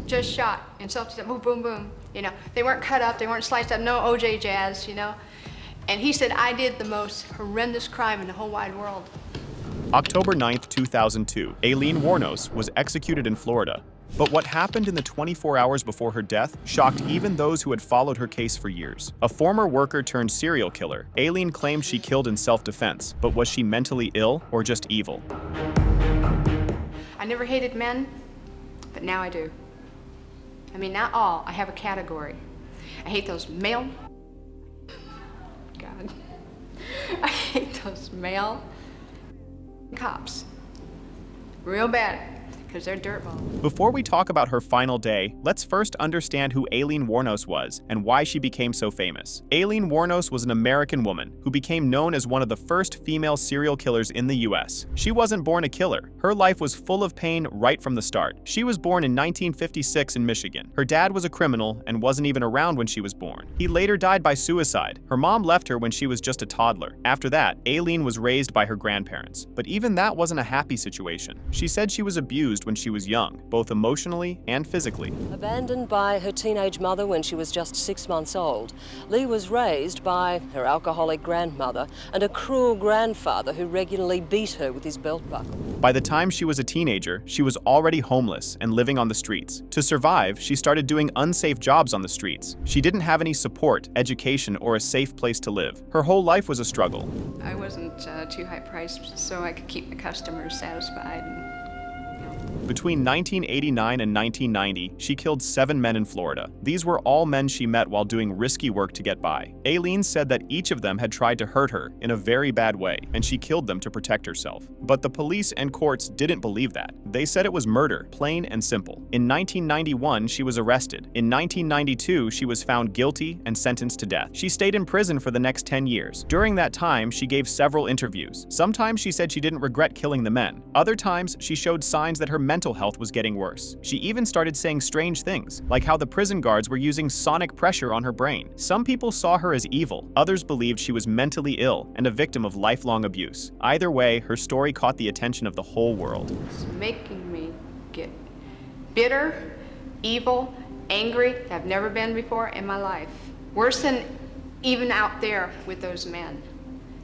just shot in self-defense, boom, boom, boom. You know, they weren't cut up, they weren't sliced up, no OJ jazz, you know. And he said, I did the most horrendous crime in the whole wide world. October 9th, 2002, Aileen Wuornos was executed in Florida. But what happened in the 24 hours before her death shocked even those who had followed her case for years. A former worker turned serial killer, Aileen claimed she killed in self-defense, but was she mentally ill or just evil? I never hated men, but now I do. I mean, not all, I have a category. I hate those male, God, I hate those male cops, real bad. Because they're dirtballs. Before we talk about her final day, let's first understand who Aileen Wuornos was and why she became so famous. Aileen Wuornos was an American woman who became known as one of the first female serial killers in the US. She wasn't born a killer. Her life was full of pain right from the start. She was born in 1956 in Michigan. Her dad was a criminal and wasn't even around when she was born. He later died by suicide. Her mom left her when she was just a toddler. After that, Aileen was raised by her grandparents. But even that wasn't a happy situation. She said she was abused when she was young, both emotionally and physically. Abandoned by her teenage mother when she was just 6 months old, Lee was raised by her alcoholic grandmother and a cruel grandfather who regularly beat her with his belt buckle. By the time she was a teenager, she was already homeless and living on the streets. To survive, she started doing unsafe jobs on the streets. She didn't have any support, education, or a safe place to live. Her whole life was a struggle. I wasn't too high priced, so I could keep my customers satisfied. Between 1989 and 1990, she killed 7 men in Florida. These were all men she met while doing risky work to get by. Aileen said that each of them had tried to hurt her in a very bad way, and she killed them to protect herself. But the police and courts didn't believe that. They said it was murder, plain and simple. In 1991, she was arrested. In 1992, she was found guilty and sentenced to death. She stayed in prison for the next 10 years. During that time, she gave several interviews. Sometimes she said she didn't regret killing the men. Other times, she showed signs that her mental health was getting worse. She even started saying strange things, like how the prison guards were using sonic pressure on her brain. Some people saw her as evil. Others believed she was mentally ill and a victim of lifelong abuse. Either way, her story caught the attention of the whole world. It's making me get bitter, evil, angry. I've never been before in my life. Worse than even out there with those men.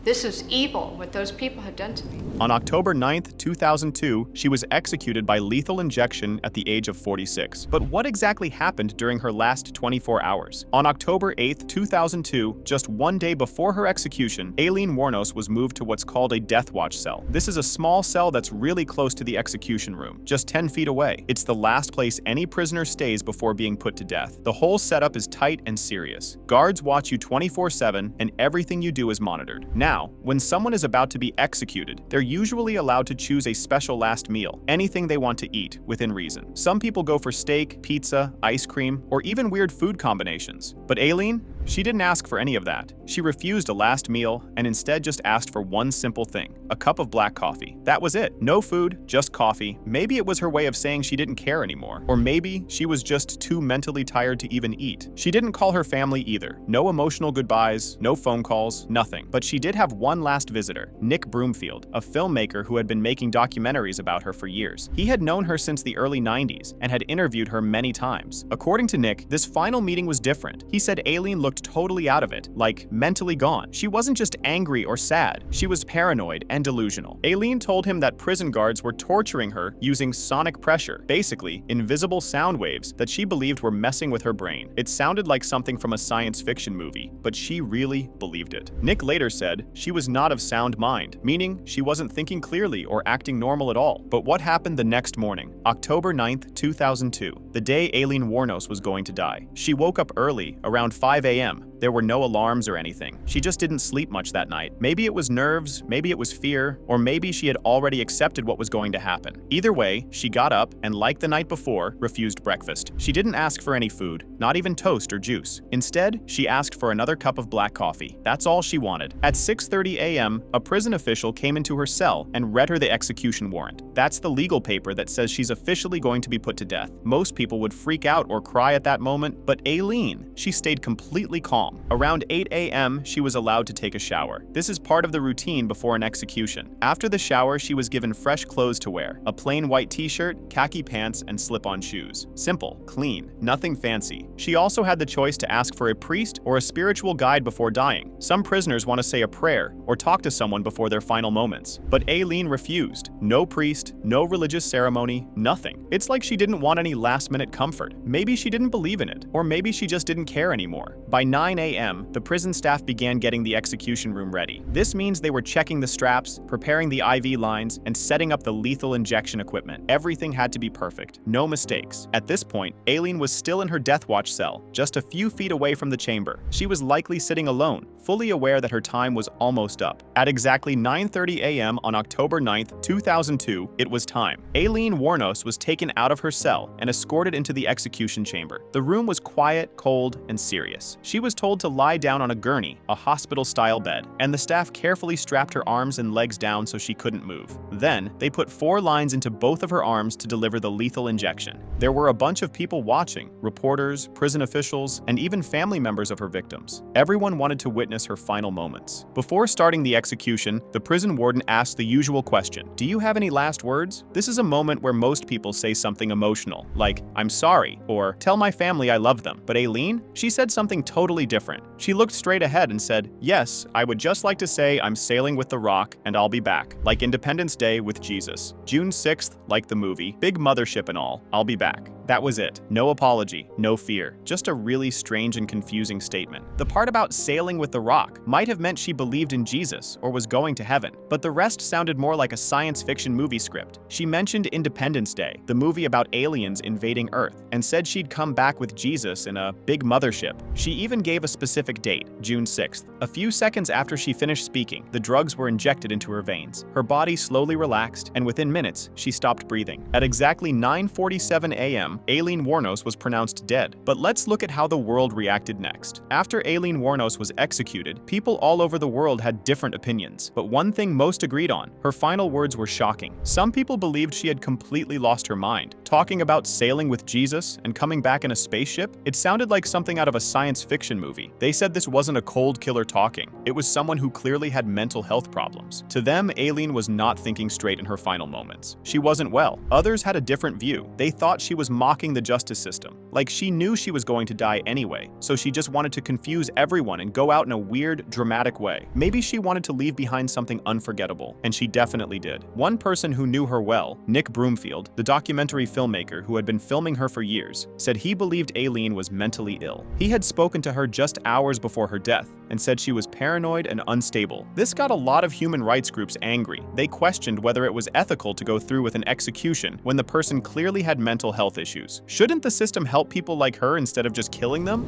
This is evil, what those people had done to me. On October 9th, 2002, she was executed by lethal injection at the age of 46. But what exactly happened during her last 24 hours? On October 8th, 2002, just one day before her execution, Aileen Wuornos was moved to what's called a death watch cell. This is a small cell that's really close to the execution room, just 10 feet away. It's the last place any prisoner stays before being put to death. The whole setup is tight and serious. Guards watch you 24/7, and everything you do is monitored. Now, when someone is about to be executed, they're usually allowed to choose a special last meal, anything they want to eat, within reason. Some people go for steak, pizza, ice cream, or even weird food combinations. But Aileen, she didn't ask for any of that. She refused a last meal and instead just asked for one simple thing, a cup of black coffee. That was it. No food, just coffee. Maybe it was her way of saying she didn't care anymore. Or maybe she was just too mentally tired to even eat. She didn't call her family either. No emotional goodbyes, no phone calls, nothing. But she did have one last visitor, Nick Broomfield, a filmmaker who had been making documentaries about her for years. He had known her since the early 90s and had interviewed her many times. According to Nick, this final meeting was different. He said Aileen looked totally out of it, like mentally gone. She wasn't just angry or sad, she was paranoid and delusional. Aileen told him that prison guards were torturing her using sonic pressure, basically invisible sound waves that she believed were messing with her brain. It sounded like something from a science fiction movie, but she really believed it. Nick later said she was not of sound mind, meaning she wasn't thinking clearly or acting normal at all. But what happened the next morning, October 9th, 2002, the day Aileen Wuornos was going to die? She woke up early, around 5 a.m. There were no alarms or anything. She just didn't sleep much that night. Maybe it was nerves, maybe it was fear, or maybe she had already accepted what was going to happen. Either way, she got up and, like the night before, refused breakfast. She didn't ask for any food, not even toast or juice. Instead, she asked for another cup of black coffee. That's all she wanted. At 6:30 a.m., a prison official came into her cell and read her the execution warrant. That's the legal paper that says she's officially going to be put to death. Most people would freak out or cry at that moment, but Aileen, she stayed completely calm. calm. Around 8 a.m., she was allowed to take a shower. This is part of the routine before an execution. After the shower, she was given fresh clothes to wear, a plain white t-shirt, khaki pants, and slip-on shoes. Simple, clean, nothing fancy. She also had the choice to ask for a priest or a spiritual guide before dying. Some prisoners want to say a prayer or talk to someone before their final moments. But Aileen refused. No priest, no religious ceremony, nothing. It's like she didn't want any last-minute comfort. Maybe she didn't believe in it, or maybe she just didn't care anymore. By 9 a.m., the prison staff began getting the execution room ready. This means they were checking the straps, preparing the IV lines, and setting up the lethal injection equipment. Everything had to be perfect. No mistakes. At this point, Aileen was still in her death watch cell, just a few feet away from the chamber. She was likely sitting alone, fully aware that her time was almost up. At exactly 9:30 a.m. on October 9, 2002, it was time. Aileen Wuornos was taken out of her cell and escorted into the execution chamber. The room was quiet, cold, and serious. She was told to lie down on a gurney, a hospital-style bed, and the staff carefully strapped her arms and legs down so she couldn't move. Then, they put 4 lines into both of her arms to deliver the lethal injection. There were a bunch of people watching, reporters, prison officials, and even family members of her victims. Everyone wanted to witness her final moments. Before starting the execution, the prison warden asked the usual question, "Do you have any last words?" This is a moment where most people say something emotional, like, "I'm sorry," or "Tell my family I love them." But Aileen? She said something totally different. She looked straight ahead and said, "Yes, I would just like to say I'm sailing with the rock and I'll be back. Like Independence Day with Jesus. June 6th, like the movie, big mothership and all, I'll be back." That was it. No apology, no fear, just a really strange and confusing statement. The part about sailing with the rock might have meant she believed in Jesus or was going to heaven, but the rest sounded more like a science fiction movie script. She mentioned Independence Day, the movie about aliens invading Earth, and said she'd come back with Jesus in a big mothership. She even gave a specific date, June 6th. A few seconds after she finished speaking, the drugs were injected into her veins. Her body slowly relaxed, and within minutes, she stopped breathing. At exactly 9:47 a.m., Aileen Wuornos was pronounced dead. But let's look at how the world reacted next. After Aileen Wuornos was executed, people all over the world had different opinions. But one thing most agreed on, her final words were shocking. Some people believed she had completely lost her mind. Talking about sailing with Jesus and coming back in a spaceship, it sounded like something out of a science fiction movie. They said this wasn't a cold killer talking. It was someone who clearly had mental health problems. To them, Aileen was not thinking straight in her final moments. She wasn't well. Others had a different view. They thought she was mocking the justice system. Like she knew she was going to die anyway, so she just wanted to confuse everyone and go out in a weird, dramatic way. Maybe she wanted to leave behind something unforgettable, and she definitely did. One person who knew her well, Nick Broomfield, the documentary filmmaker who had been filming her for years, said he believed Aileen was mentally ill. He had spoken to her just hours before her death and said she was paranoid and unstable. This got a lot of human rights groups angry. They questioned whether it was ethical to go through with an execution when the person clearly had mental health issues. Shouldn't the system help people like her instead of just killing them?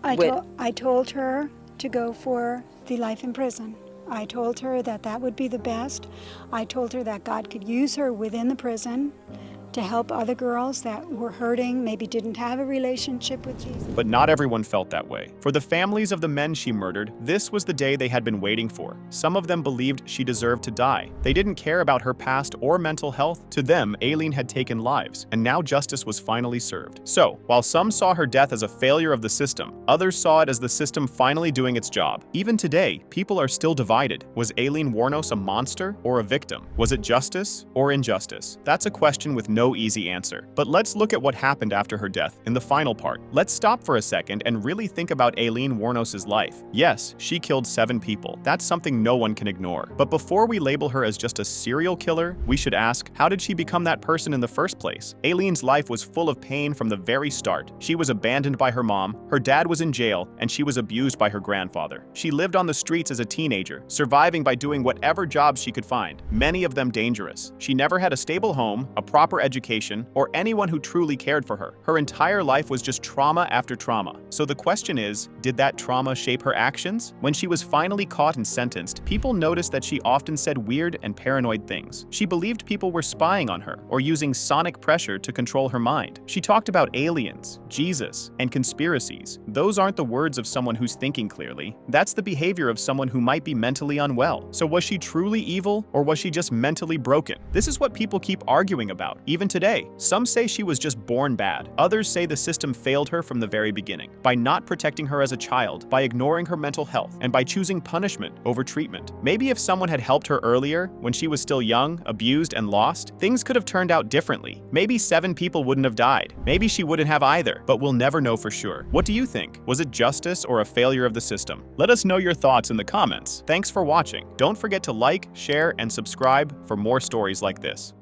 I told her to go for the life in prison. I told her that that would be the best. I told her that God could use her within the prison to help other girls that were hurting, maybe didn't have a relationship with Jesus. But not everyone felt that way. For the families of the men she murdered, this was the day they had been waiting for. Some of them believed she deserved to die. They didn't care about her past or mental health. To them, Aileen had taken lives, and now justice was finally served. So, while some saw her death as a failure of the system, others saw it as the system finally doing its job. Even today, people are still divided. Was Aileen Wuornos a monster or a victim? Was it justice or injustice? That's a question with no easy answer. But let's look at what happened after her death in the final part. Let's stop for a second and really think about Aileen Wuornos' life. Yes, she killed 7 people. That's something no one can ignore. But before we label her as just a serial killer, we should ask, how did she become that person in the first place? Aileen's life was full of pain from the very start. She was abandoned by her mom, her dad was in jail, and she was abused by her grandfather. She lived on the streets as a teenager, surviving by doing whatever jobs she could find, many of them dangerous. She never had a stable home, a proper education, or anyone who truly cared for her. Her entire life was just trauma after trauma. So the question is, did that trauma shape her actions? When she was finally caught and sentenced, people noticed that she often said weird and paranoid things. She believed people were spying on her or using sonic pressure to control her mind. She talked about aliens, Jesus, and conspiracies. Those aren't the words of someone who's thinking clearly. That's the behavior of someone who might be mentally unwell. So was she truly evil, or was she just mentally broken? This is what people keep arguing about. Even even today. Some say she was just born bad. Others say the system failed her from the very beginning, by not protecting her as a child, by ignoring her mental health, and by choosing punishment over treatment. Maybe if someone had helped her earlier, when she was still young, abused, and lost, things could have turned out differently. Maybe 7 people wouldn't have died. Maybe she wouldn't have either, but we'll never know for sure. What do you think? Was it justice or a failure of the system? Let us know your thoughts in the comments. Thanks for watching. Don't forget to like, share, and subscribe for more stories like this.